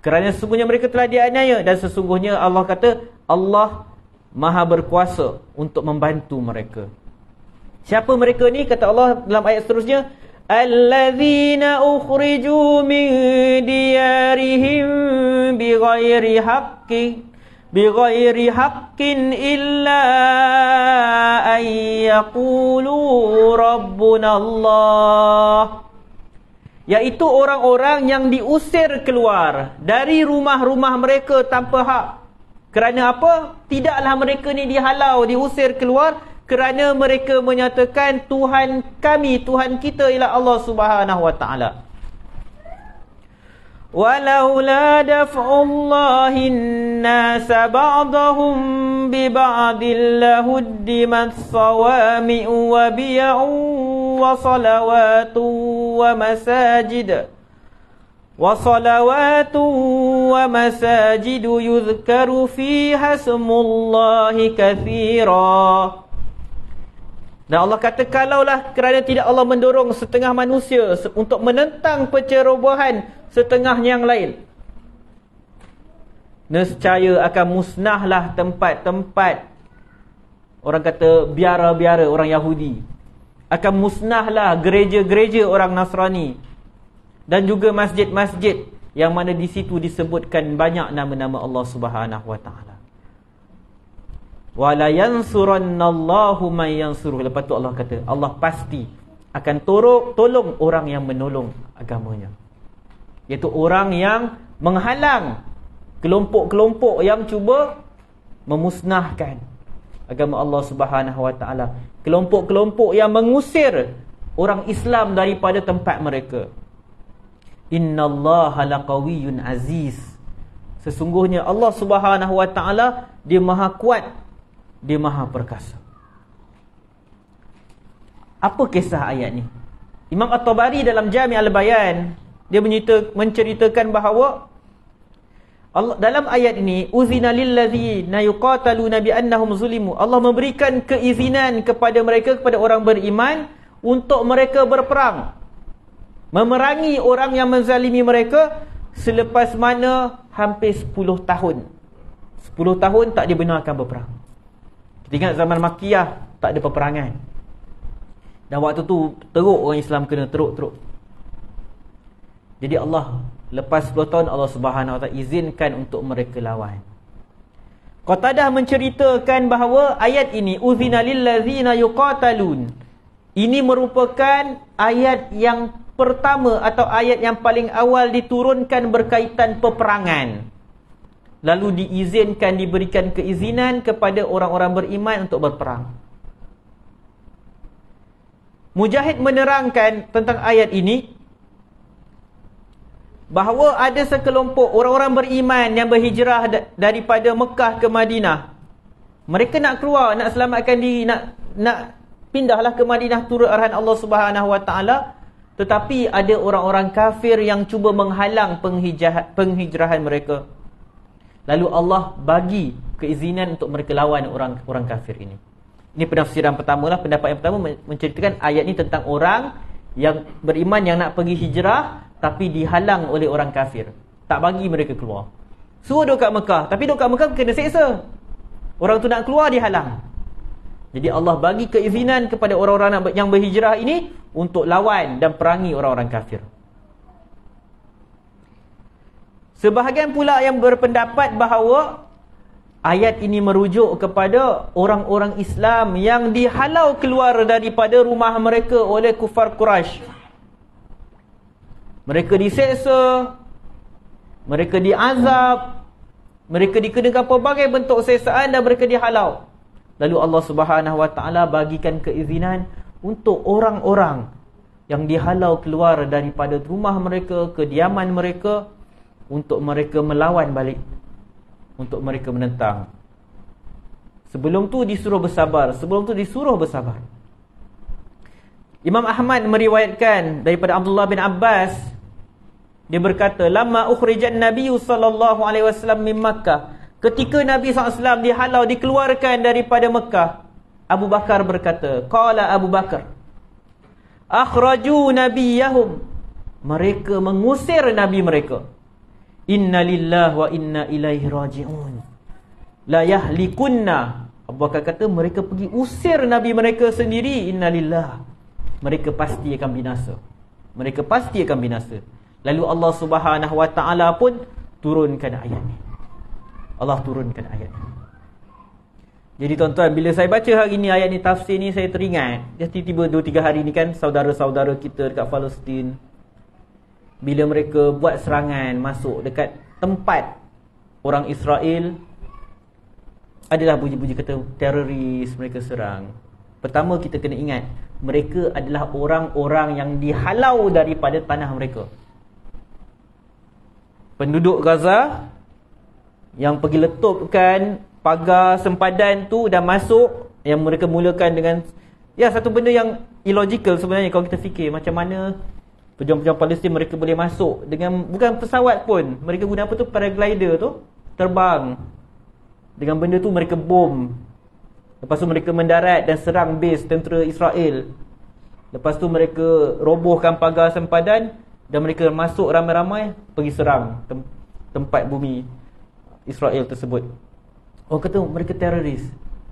S1: Kerana sesungguhnya mereka telah dianiaya. Dan sesungguhnya Allah kata Allah Maha berkuasa untuk membantu mereka. Siapa mereka ni? Kata Allah dalam ayat seterusnya, alladzina ukhriju min diyarihim bighairi haqqin illa an yaqulu rabbuna Allah. Iaitu orang-orang yang diusir keluar dari rumah-rumah mereka tanpa hak. Kerana apa? Tidaklah mereka ni dihalau, diusir keluar kerana mereka menyatakan Tuhan kami, Tuhan kita ialah Allah Subhanahu Wa Taala. Walaula daf'ullahi an-nasa ba'dahum bi ba'dil lahuddimat sawami'u wa biya'u wa salawatu wa masajidu yuzkaru fiha ismullahi katsira. Dan Allah kata kalaulah kerana tidak Allah mendorong setengah manusia untuk menentang pencerobohan setengah yang lain, nescaya akan musnahlah tempat-tempat, orang kata biara-biara orang Yahudi, akan musnahlah gereja-gereja orang Nasrani, dan juga masjid-masjid yang mana di situ disebutkan banyak nama-nama Allah Subhanahu Wa Taala. Wala yansurannallahu man yansuruh. Lepas tu Allah kata Allah pasti akan tolong orang yang menolong agamanya, iaitu orang yang menghalang kelompok-kelompok yang cuba memusnahkan agama Allah Subhanahu Wa Taala, kelompok-kelompok yang mengusir orang Islam daripada tempat mereka. Innallaha laqawiyyun aziz. Sesungguhnya Allah Subhanahu Wa Taala dia Maha Kuat, dia Maha Perkasa. Apa kisah ayat ni? Imam At-Tabari dalam Jami' Al-Bayan dia menceritakan bahawa Allah, dalam ayat ini, uzina lilladzina yuqataluna bi annahum zulimu, Allah memberikan keizinan kepada mereka, kepada orang beriman untuk mereka berperang, memerangi orang yang menzalimi mereka, selepas mana hampir 10 tahun 10 tahun tak dibenarkan berperang. Kita ingat zaman Makkiyah tak ada peperangan. Dan waktu tu teruk orang Islam kena teruk. Jadi Allah lepas 10 tahun Allah Subhanahu Wa Taala izinkan untuk mereka lawan. Qatadah menceritakan bahawa ayat ini uzina lillazina yuqatalun, ini merupakan ayat yang pertama atau ayat yang paling awal diturunkan berkaitan peperangan. Lalu diizinkan, diberikan keizinan kepada orang-orang beriman untuk berperang. Mujahid menerangkan tentang ayat ini bahawa ada sekelompok orang-orang beriman yang berhijrah daripada Mekah ke Madinah. Mereka nak keluar, nak selamatkan diri, nak nak pindahlah ke Madinah turut arahan Allah Subhanahu Wa Taala, tetapi ada orang-orang kafir yang cuba menghalang penghijrahan mereka. Lalu Allah bagi keizinan untuk mereka lawan orang kafir ini. Ini penafsiran pertama lah. Pendapat yang pertama menceritakan ayat ni tentang orang yang beriman yang nak pergi hijrah tapi dihalang oleh orang kafir, tak bagi mereka keluar. Suruh duduk kat Mekah, tapi duduk kat Mekah kena seksa. Orang tu nak keluar dihalang. Jadi Allah bagi keizinan kepada orang-orang yang berhijrah ini untuk lawan dan perangi orang-orang kafir. Sebahagian pula yang berpendapat bahawa ayat ini merujuk kepada orang-orang Islam yang dihalau keluar daripada rumah mereka oleh kufar Quraisy. Mereka diseksa, mereka diazab, mereka dikenakan pelbagai bentuk seksaan dan mereka dihalau. Lalu Allah Subhanahu Wa Taala bagikan keizinan untuk orang-orang yang dihalau keluar daripada rumah mereka, kediaman mereka, untuk mereka melawan balik, untuk mereka menentang. Sebelum tu disuruh bersabar, Imam Ahmad meriwayatkan daripada Abdullah bin Abbas, dia berkata, "Lamma ukhrijan Nabi sallallahu alaihi wasallam min Makkah." Ketika Nabi SAW dihalau, dikeluarkan daripada Mekah, Abu Bakar berkata, qala Abu Bakar, akhraju nabiyahum, mereka mengusir Nabi mereka. Inna lillahi wa inna ilaihi raji'un, la yahlikunna. Abu Bakar kata mereka pergi usir Nabi mereka sendiri. Inna lillahi, mereka pasti akan binasa, mereka pasti akan binasa. Lalu Allah Subhanahu Wa Taala pun turunkan ayat ni. Allah turunkan ayat ni. Jadi tuan-tuan, bila saya baca hari ni ayat ni, tafsir ni, saya teringat tiba-tiba 2-3 hari ni kan, saudara-saudara kita dekat Palestin, bila mereka buat serangan masuk dekat tempat orang Israel, adalah bunyi-bunyi kata teroris, mereka serang. Pertama kita kena ingat, mereka adalah orang-orang yang dihalau daripada tanah mereka. Penduduk Gaza yang pergi letupkan pagar sempadan tu dan masuk, yang mereka mulakan dengan satu benda yang illogical sebenarnya kalau kita fikir. Macam mana pejuang-pejuang Palestin mereka boleh masuk dengan bukan pesawat pun, mereka guna apa tu, paraglider tu, terbang dengan benda tu, mereka bom. Lepas tu mereka mendarat dan serang base tentera Israel. Lepas tu mereka robohkan pagar sempadan dan mereka masuk ramai-ramai pergi serang tempat bumi Israel tersebut. Orang kata mereka teroris.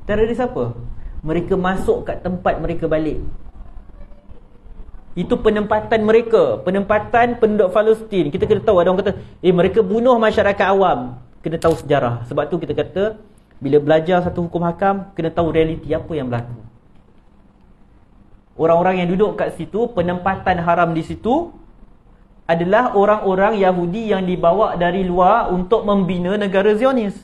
S1: Teroris apa? Mereka masuk kat tempat mereka balik. Itu penempatan mereka, penempatan penduduk Palestin. Kita kena tahu. Ada orang kata mereka bunuh masyarakat awam. Kena tahu sejarah. Sebab tu kita kata bila belajar satu hukum hakam, kena tahu realiti apa yang berlaku. Orang-orang yang duduk kat situ, penempatan haram di situ adalah orang-orang Yahudi yang dibawa dari luar untuk membina negara Zionis.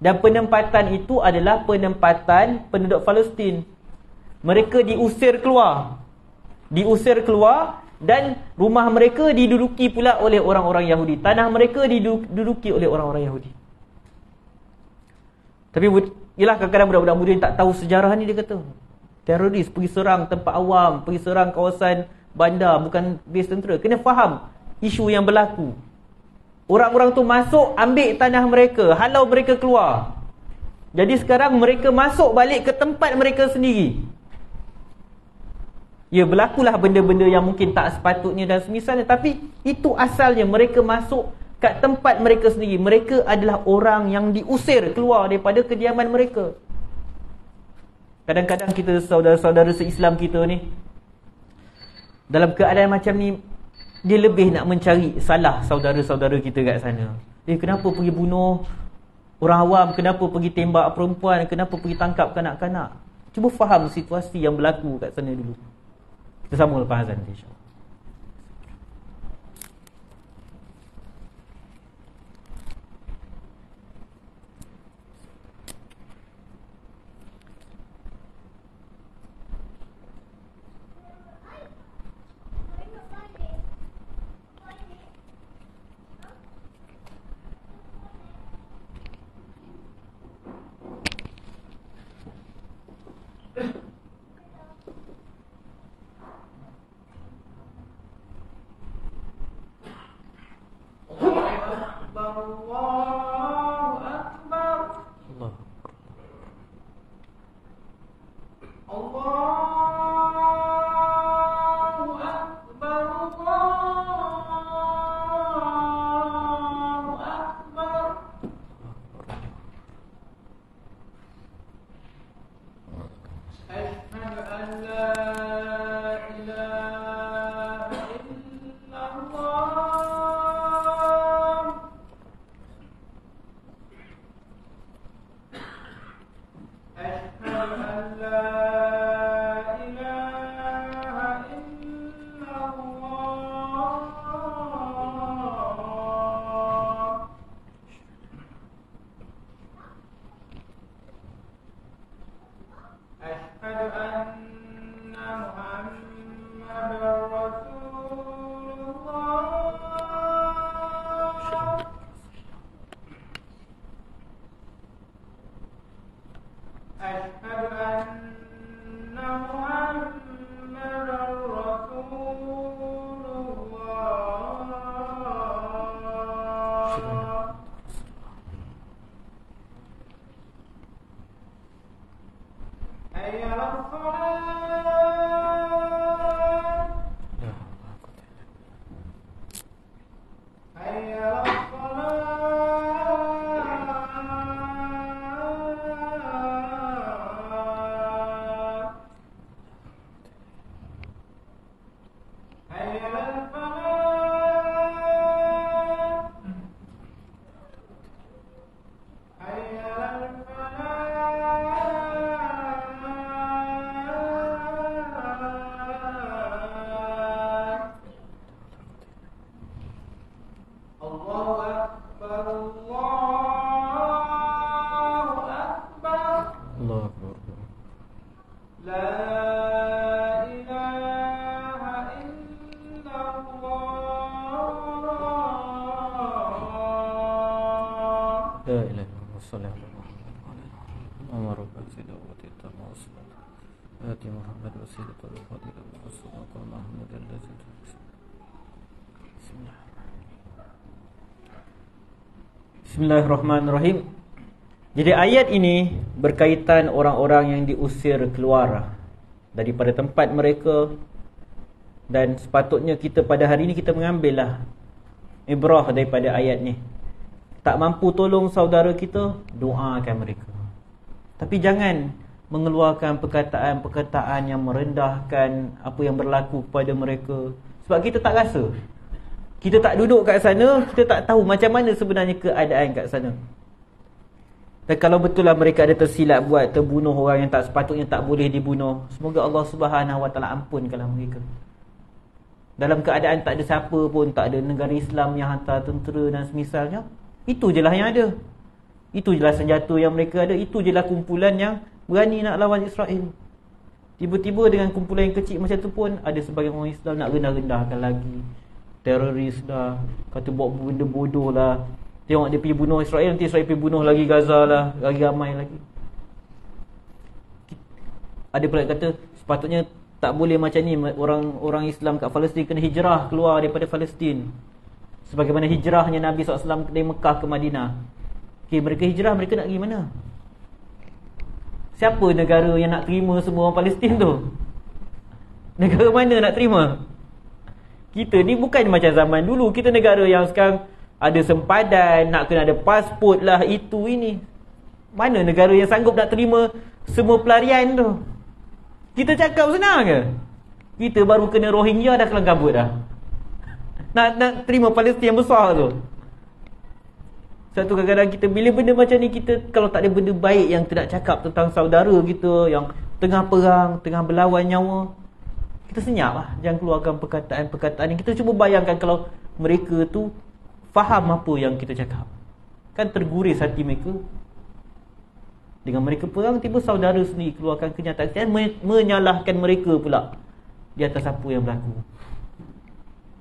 S1: Dan penempatan itu adalah penempatan penduduk Palestin. Mereka diusir keluar. Diusir keluar dan rumah mereka diduduki pula oleh orang-orang Yahudi. Tanah mereka diduduki oleh orang-orang Yahudi. Tapi yelah, kadang-kadang budak-budak muda yang tak tahu sejarah ni, dia kata teroris pergi serang tempat awam, pergi serang kawasan bandar, bukan base tentera. Kena faham isu yang berlaku. Orang-orang tu masuk, ambil tanah mereka, halau mereka keluar. Jadi sekarang mereka masuk balik ke tempat mereka sendiri. Ya, berlakulah benda-benda yang mungkin tak sepatutnya dan semisalnya, tapi itu asalnya mereka masuk kat tempat mereka sendiri. Mereka adalah orang yang diusir keluar daripada kediaman mereka. Kadang-kadang kita, saudara-saudara se-Islam kita ni, dalam keadaan macam ni, dia lebih nak mencari salah saudara-saudara kita kat sana. Kenapa pergi bunuh orang awam? Kenapa pergi tembak perempuan? Kenapa pergi tangkap kanak-kanak? Cuba faham situasi yang berlaku kat sana dulu. Kita sambung lepas azan, insyaAllah. Bismillahirrahmanirrahim. Jadi ayat ini berkaitan orang-orang yang diusir keluar daripada tempat mereka, dan sepatutnya kita pada hari ini kita mengambillah ibrah daripada ayat ni. Tak mampu tolong saudara kita, doakan mereka. Tapi jangan mengeluarkan perkataan-perkataan yang merendahkan apa yang berlaku kepada mereka, sebab kita tak rasa. Kita tak duduk kat sana, kita tak tahu macam mana sebenarnya keadaan kat sana. Dan kalau betul lah mereka ada tersilap buat, terbunuh orang yang tak sepatutnya tak boleh dibunuh, semoga Allah Subhanahu Wa Taala ampunkanlah mereka. Dalam keadaan tak ada siapa pun, tak ada negara Islam yang hantar tentera dan semisalnya, itu je lah yang ada. Itu je lah senjata yang mereka ada. Itu je lah kumpulan yang berani nak lawan Israel. Tiba-tiba dengan kumpulan yang kecil macam tu pun ada sebagian orang Islam nak rendah-rendahkan lagi. Teroris dah, kata buat benda bodoh lah. Tengok dia pergi bunuh Israel, nanti Israel pergi bunuh lagi Gaza lah, lagi ramai lagi. Ada pula kata sepatutnya tak boleh macam ni, orang Islam kat Palestin kena hijrah keluar daripada Palestin, sebagaimana hijrahnya Nabi SAW dari Mekah ke Madinah. Okay, mereka hijrah, mereka nak pergi mana? Siapa negara yang nak terima semua orang Palestin tu? Negara mana nak terima? Kita ni bukan macam zaman dulu. Kita negara yang sekarang ada sempadan, nak kena ada pasport lah, itu ini. Mana negara yang sanggup nak terima semua pelarian tu? Kita cakap senang ke? Kita baru kena Rohingya dah kelam kabut dah. Nak terima Palestin yang besar tu. Satu kadang-kadang kita, bila benda macam ni, kita kalau tak ada benda baik yang kita nak cakap tentang saudara kita yang tengah perang, tengah berlawan nyawa, kita senyap lah. Jangan keluarkan perkataan-perkataan yang kita cuba bayangkan kalau mereka tu faham apa yang kita cakap. Kan terguris hati mereka. Dengan mereka perang, tiba saudara sendiri keluarkan kenyataan, menyalahkan mereka pula di atas apa yang berlaku.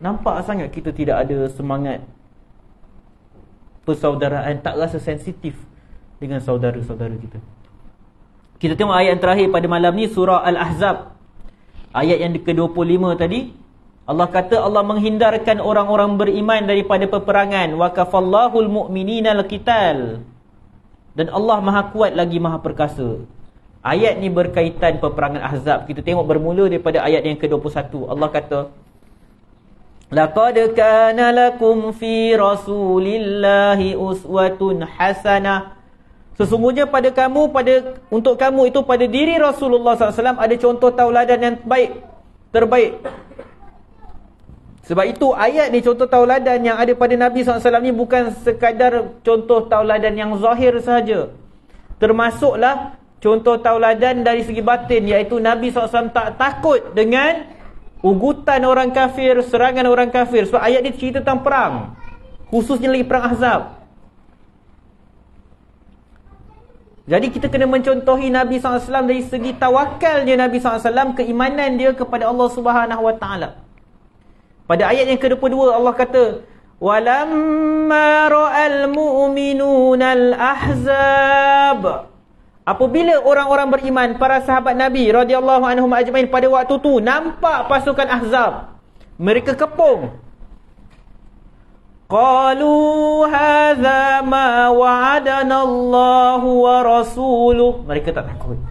S1: Nampak sangat kita tidak ada semangat persaudaraan, tak rasa sensitif dengan saudara-saudara kita. Kita tengok ayat yang terakhir pada malam ni, surah Al-Ahzab, ayat yang ke-25 tadi. Allah kata Allah menghindarkan orang-orang beriman daripada peperangan. Wa kafallahul mu'minina al-qital. Dan Allah Maha kuat lagi Maha perkasa. Ayat ni berkaitan peperangan Ahzab. Kita tengok bermula daripada ayat yang ke-21. Allah kata, laqad kana lakum fi rasulillahi uswatun hasanah. Sesungguhnya untuk kamu itu, pada diri Rasulullah SAW ada contoh tauladan yang terbaik. Sebab itu ayat ni, contoh tauladan yang ada pada Nabi SAW ni bukan sekadar contoh tauladan yang zahir sahaja. Termasuklah contoh tauladan dari segi batin, iaitu Nabi SAW tak takut dengan ugutan orang kafir, serangan orang kafir. Sebab ayat ni cerita tentang perang, khususnya lagi perang Ahzab. Jadi kita kena mencontohi Nabi SAW dari segi tawakalnya Nabi SAW, keimanan dia kepada Allah Subhanahu Wa Taala. Pada ayat yang ke-22 Allah kata, walamma ra'al mu'minuna al-ahzab. Apabila orang-orang beriman, para sahabat Nabi radhiyallahu anhum ajmain pada waktu tu nampak pasukan Ahzab, mereka kepung. Qalu hadza ma wa'adana Allahu wa rasuluh. Mereka tak takut.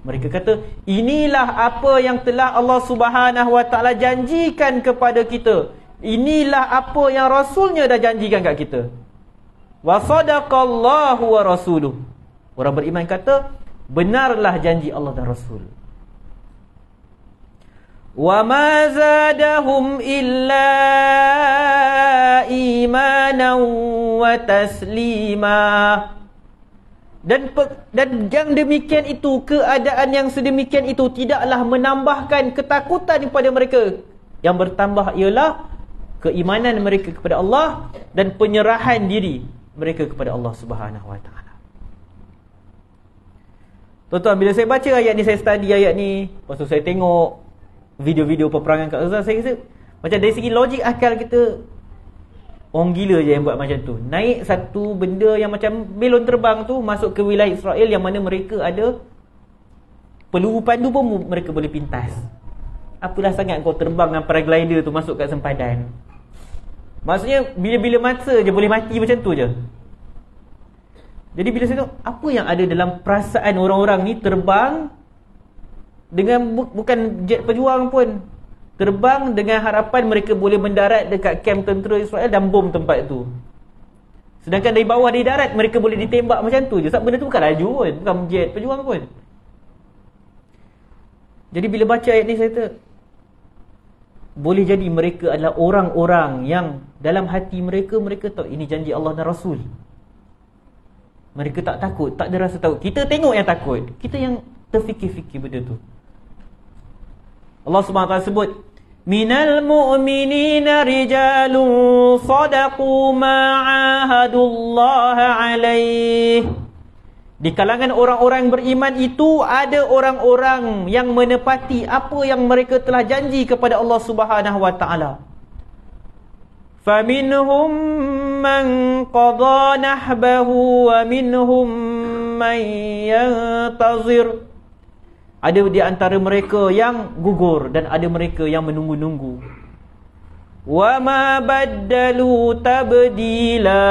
S1: Mereka kata, inilah apa yang telah Allah Subhanahu wa taala janjikan kepada kita. Inilah apa yang Rasulnya dah janjikan kat kita. Wa sadaqallahu wa rasuluh. Orang beriman kata, benarlah janji Allah dan Rasul. Wa ma zadahum illa imanan wa taslima. Dan yang demikian itu, keadaan yang sedemikian itu tidaklah menambahkan ketakutan kepada mereka. Yang bertambah ialah keimanan mereka kepada Allah dan penyerahan diri mereka kepada Allah Subhanahu wa taala. Tuan-tuan, bila saya baca ayat ni, saya study ayat ni, lepas tu saya tengok video-video peperangan kat Gaza, saya rasa macam dari segi logik akal kita, orang gila je yang buat macam tu. Naik satu benda yang macam belon terbang tu masuk ke wilayah Israel yang mana mereka ada peluru pandu pun mereka boleh pintas. Apalah sangat kau terbang dengan paraglider tu masuk kat sempadan. Maksudnya bila-bila masa je boleh mati macam tu je. Jadi bila saya tengok apa yang ada dalam perasaan orang-orang ni, terbang dengan bukan jet pejuang pun, terbang dengan harapan mereka boleh mendarat dekat kamp tentera Israel dan bom tempat tu. Sedangkan dari bawah, dari darat, mereka boleh ditembak macam tu je. Sebab benda tu bukan laju pun, bukan jet pejuang pun. Jadi bila baca ayat ni, saya kata boleh jadi mereka adalah orang-orang yang dalam hati mereka, mereka tahu ini janji Allah dan Rasul. Mereka tak takut, tak ada rasa takut. Kita tengok yang takut, kita yang terfikir-fikir benda tu. Allah SWT sebut, minal mu'minina rijalun sadaqu ma'ahadullaha alaih. Di kalangan orang-orang beriman itu ada orang-orang yang menepati apa yang mereka telah janji kepada Allah Subhanahu wa taala. فَمِنْهُمْ مَنْ قَضَى نَحْبَهُ وَمِنْهُمْ مَنْ يَنْتَظِرُ. Ada di antara mereka yang gugur dan ada mereka yang menunggu-nunggu. وَمَا بَدَّلُوا تَبْدِيلًا.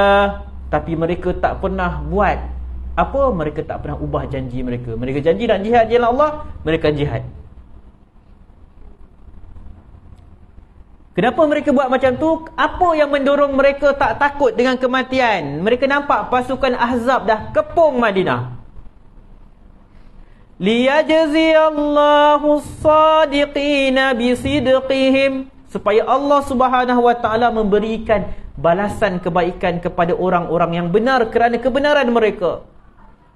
S1: Tapi mereka tak pernah buat apa, mereka tak pernah ubah janji mereka. Mereka janji nak jihad jalan Allah, mereka jihad. Kenapa mereka buat macam tu? Apa yang mendorong mereka tak takut dengan kematian? Mereka nampak pasukan Ahzab dah kepung Madinah. Liyajziyallahu as-sadiqina bisidqihim. Supaya Allah Subhanahu wa taala memberikan balasan kebaikan kepada orang-orang yang benar kerana kebenaran mereka.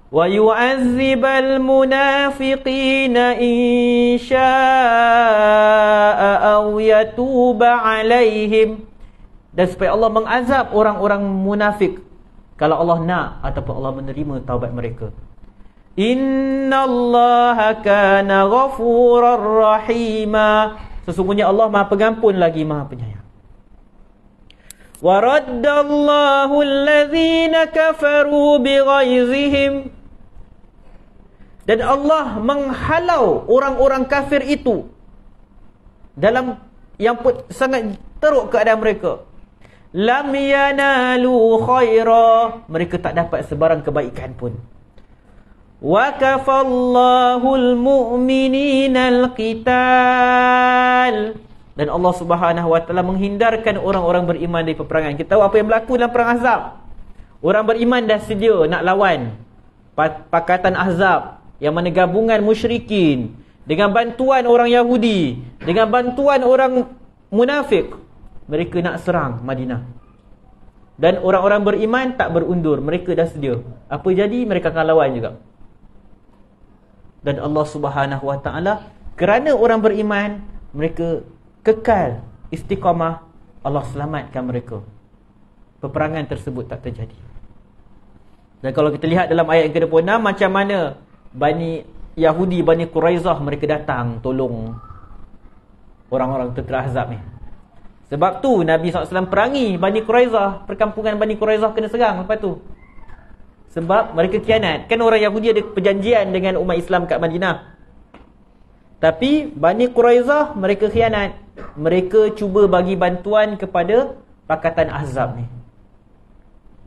S1: Wa yu'azzibal munafiqina in syaa'a aw yatuba 'alaihim. Dan supaya Allah mengazab orang-orang munafik kalau Allah nak ataupun Allah menerima taubat mereka. Innallaha kana ghafurar rahima. Sesungguhnya Allah Maha Pengampun lagi Maha Penyayang. Wa raddallahu alladhina kafaru bighaizihim. Dan Allah menghalau orang-orang kafir itu dalam yang sangat teruk keadaan mereka. Lam yanalu khaira. Mereka tak dapat sebarang kebaikan pun. Wa kafallahul mu'mininal qital. Dan Allah Subhanahu wa taala menghindarkan orang-orang beriman dari peperangan. Kita tahu apa yang berlaku dalam perang Ahzab. Orang beriman dah sedia nak lawan pakatan Ahzab, yang mana gabungan musyrikin dengan bantuan orang Yahudi, dengan bantuan orang munafik, mereka nak serang Madinah. Dan orang-orang beriman tak berundur, mereka dah sedia. Apa jadi, mereka akan lawan juga. Dan Allah Subhanahu wa taala, kerana orang beriman, mereka kekal istiqamah, Allah selamatkan mereka. Peperangan tersebut tak terjadi. Dan kalau kita lihat dalam ayat yang ke-26, macam mana Bani Yahudi, Bani Quraizah, mereka datang tolong orang-orang tentera Ahzab ni. Sebab tu Nabi SAW perangi Bani Quraizah. Perkampungan Bani Quraizah kena serang lepas tu. Sebab mereka khianat. Kan orang Yahudi ada perjanjian dengan umat Islam kat Madinah. Tapi Bani Quraizah mereka khianat. Mereka cuba bagi bantuan kepada Pakatan Ahzab ni.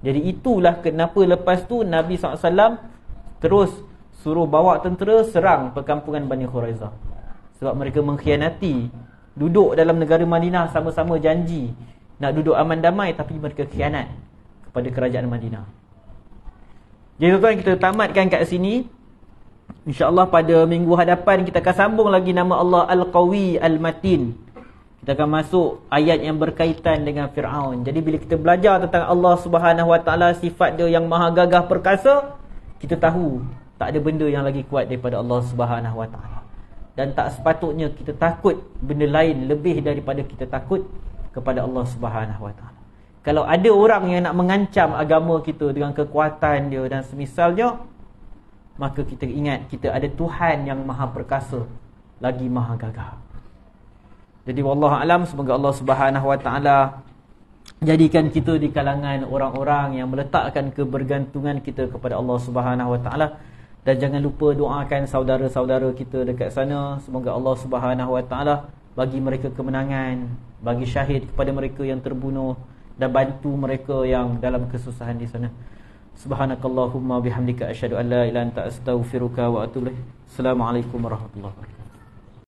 S1: Jadi itulah kenapa lepas tu Nabi SAW terus suruh bawa tentera serang perkampungan Bani Quraizah. Sebab mereka mengkhianati. Duduk dalam negara Madinah sama-sama janji nak duduk aman damai, tapi mereka khianat kepada kerajaan Madinah. Jadi tuan-tuan, kita tamatkan kat sini. InsyaAllah pada minggu hadapan kita akan sambung lagi nama Allah Al-Qawi Al-Matin. Kita akan masuk ayat yang berkaitan dengan Fir'aun. Jadi bila kita belajar tentang Allah Subhanahu Wa Taala, sifat dia yang maha gagah perkasa, kita tahu tak ada benda yang lagi kuat daripada Allah Subhanahu Wa Taala. Dan tak sepatutnya kita takut benda lain lebih daripada kita takut kepada Allah Subhanahu Wa Taala. Kalau ada orang yang nak mengancam agama kita dengan kekuatan dia dan semisalnya, maka kita ingat kita ada Tuhan yang maha perkasa lagi maha gagah. Jadi wallahu alam, semoga Allah Subhanahu Wa Taala jadikan kita di kalangan orang-orang yang meletakkan kebergantungan kita kepada Allah Subhanahu Wa Taala. Dan jangan lupa doakan saudara-saudara kita dekat sana, semoga Allah Subhanahu Wa Taala bagi mereka kemenangan, bagi syahid kepada mereka yang terbunuh, dan bantu mereka yang dalam kesusahan di sana. Subhanakallahumma bihamdika asyhadu an la ilaha illa anta astaghfiruka wa atubu ilaik. Assalamualaikum warahmatullahi wabarakatuh.